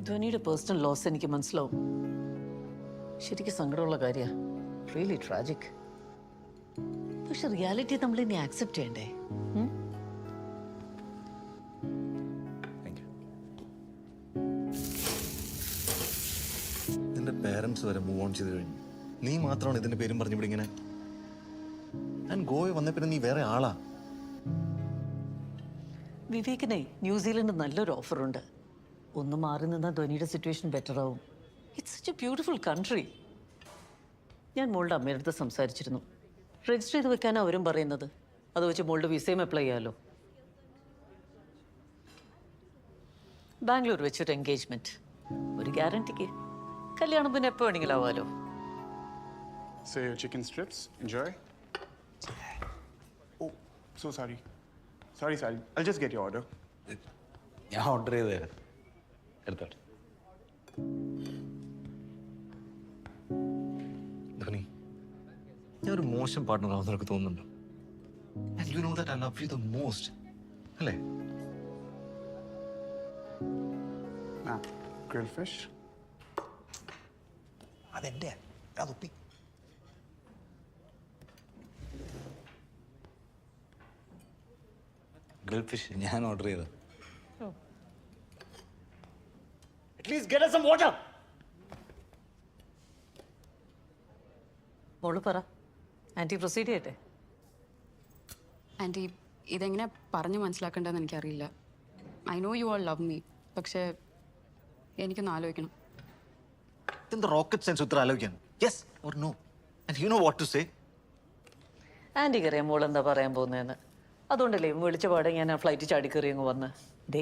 ധ്വനിയുടെ personal loss എനിക്ക് മനസ്സിലാവും. ശരിക്കും സങ്കടമുള്ള കാര്യമാണ്. Really tragic. പക്ഷെ റിയാലിറ്റി നമ്മൾ ഇനി ആക്സെപ്റ്റ് ചെയ്യണ്ടേ? നിന്റെ പേരൻസ് വരെ മൂവ് ഓൺ ചെയ്ത് കഴിഞ്ഞു. നീ മാത്രമാണ് ഇതിന്റെ പേരും പറഞ്ഞു ഇവിടെ ഇങ്ങനെ. ഞാൻ ഗോവ വന്ന പിന്നെ നീ വേറെ ആളാ. വിവേകിനെ ന്യൂസിലൻഡ് നല്ലൊരു ഓഫറുണ്ട്. ഒന്ന് മാറി നിന്നാൽ ധ്വനിയുടെ സിറ്റുവേഷൻ ബെറ്റർ ആവും. It's such A beautiful country. ഞാൻ മോളുടെ അമ്മയുടെ അടുത്ത് സംസാരിച്ചിരുന്നു. രജിസ്റ്റർ ചെയ്ത് വെക്കാനാണ് അവരും പറയുന്നത്. അത് വെച്ച് മോളുടെ വിസയും അപ്ലൈ ചെയ്യാമല്ലോ. ബാംഗ്ലൂർ വെച്ചൊരു എൻഗേജ്മെന്റ്, ഒരു ഗ്യാരണ്ടിക്ക്. കല്യാണം പിന്നെ എപ്പോൾ വേണമെങ്കിലും ആവാലോ. So your chicken strips, enjoy. Oh, so sorry. Sorry. I'll just get your order. ഞാൻ ഓർഡർ ചെയ്തായിരുന്നു. എടുത്തോട്ടെ. ധോനി, ഞാൻ ഒരു മോശം പാർട്ട്ണർ ആവുന്ന നിനക്ക് തോന്നുന്നുണ്ടോ? And you know that I love you the most. അല്ലേ? Grilled fish. അതെന്റെ അതൊപ്പി. ഗ്രിൽ ഫിഷ് ഞാൻ ഓർഡർ ചെയ്ത. മോള് പറ, ആന്റി പ്രൊസീഡ് ചെയ്യട്ടെ? ആൻറ്റി, ഇതെങ്ങനെ പറഞ്ഞു മനസ്സിലാക്കേണ്ടതെന്ന് എനിക്കറിയില്ല. I know you all love me, പക്ഷേ എനിക്കൊന്ന് ആലോചിക്കണം. ഇതെന്താ റോക്കറ്റ് സയൻസ് ഉത്തരം ആലോചിക്കാൻ? Yes or no, and you know what to say. ആന്റിക്ക് അറിയാം മോൾ എന്താ പറയാൻ പോകുന്നതെന്ന്. അതുകൊണ്ടല്ലേ വിളിച്ച പാടെ ഞാൻ ആ ഫ്ലൈറ്റ് ചാടിക്കറി അങ്ങ് വന്ന്. ദേ,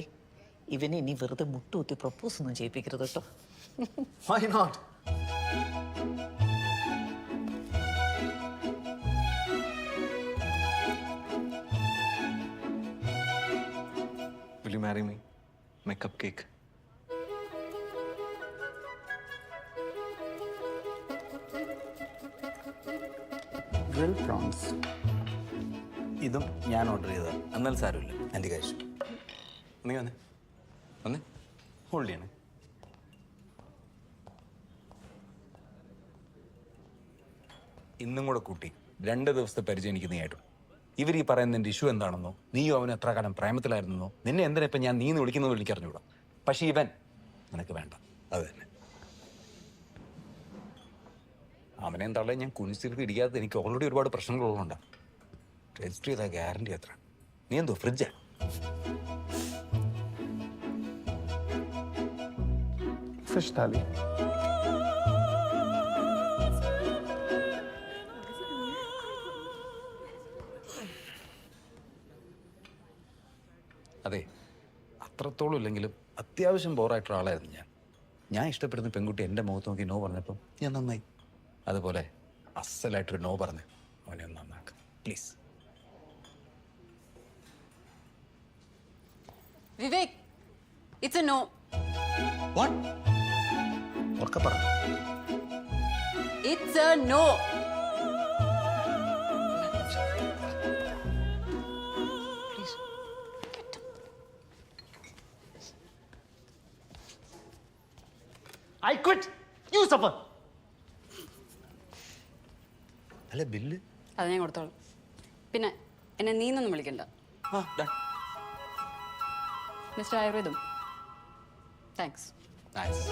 ഇവനെ ഇനി വെറുതെ മുട്ടുകുത്തി പ്രപ്പോസ് ഒന്നും ചെയ്യിപ്പിക്കരുത് കേട്ടോ. Why not? Will you marry me? My cupcake. Grilled prawns. ഇതും ഞാൻ ഓർഡർ ചെയ്ത. എന്നാലും സാരമില്ല, എൻ്റെ കഴിച്ചു. നീ വന്നേ വന്നേ, ഹോൾഡ് ചെയ്യണേ. ഇന്നും കൂടെ കൂട്ടി 2 ദിവസത്തെ പരിചയം എനിക്ക് നീ ആയിട്ടു. ഇവർ ഈ പറയുന്നതിൻ്റെ ഇഷ്യൂ എന്താണെന്നോ, നീയോ അവന് എത്ര കാലം പ്രേമത്തിലായിരുന്നോ, നിന്നെ എന്തിനാ ഇപ്പം ഞാൻ നീന്ന് വിളിക്കുന്നത് എനിക്ക് അറിഞ്ഞൂടാ. പക്ഷേ ഇവൻ നിനക്ക് വേണ്ട. അത് തന്നെ. അവനെ തള്ളേ ഞാൻ കുനിച്ചിരുത്തി ഇടിക്കാതെ എനിക്ക് ഓൾറെഡി ഒരുപാട് പ്രശ്നങ്ങളുള്ളതുകൊണ്ടാണ്. രജിസ്റ്റർ ചെയ്താൽ ഗ്യാരണ്ടി എത്ര? നീ എന്തോ ഫ്രിഡ്ജാ? Fish thali. അതെ, അത്രത്തോളം ഇല്ലെങ്കിലും അത്യാവശ്യം ബോറായിട്ടുള്ള ആളായിരുന്നു ഞാൻ ഇഷ്ടപ്പെടുന്ന പെൺകുട്ടി എൻ്റെ മുഖത്ത് നോക്കി നോ പറഞ്ഞപ്പം ഞാൻ നന്നായി. അതുപോലെ അസലായിട്ടൊരു നോ പറഞ്ഞു അവനെ ഒന്ന് നന്നാക്കാം please. Vivek, it's a no. What? ഉറക്കെ പറ. It's a no. I quit. You suffer. അല്ല ബില്ല്? അത് ഞാൻ കൊടുത്തോളാം. പിന്നെ എന്നെ നീന്നൊന്നും വിളിക്കണ്ട. മിസ്റ്റർ ആയുർവേദം, താങ്ക്സ്. നൈസ്.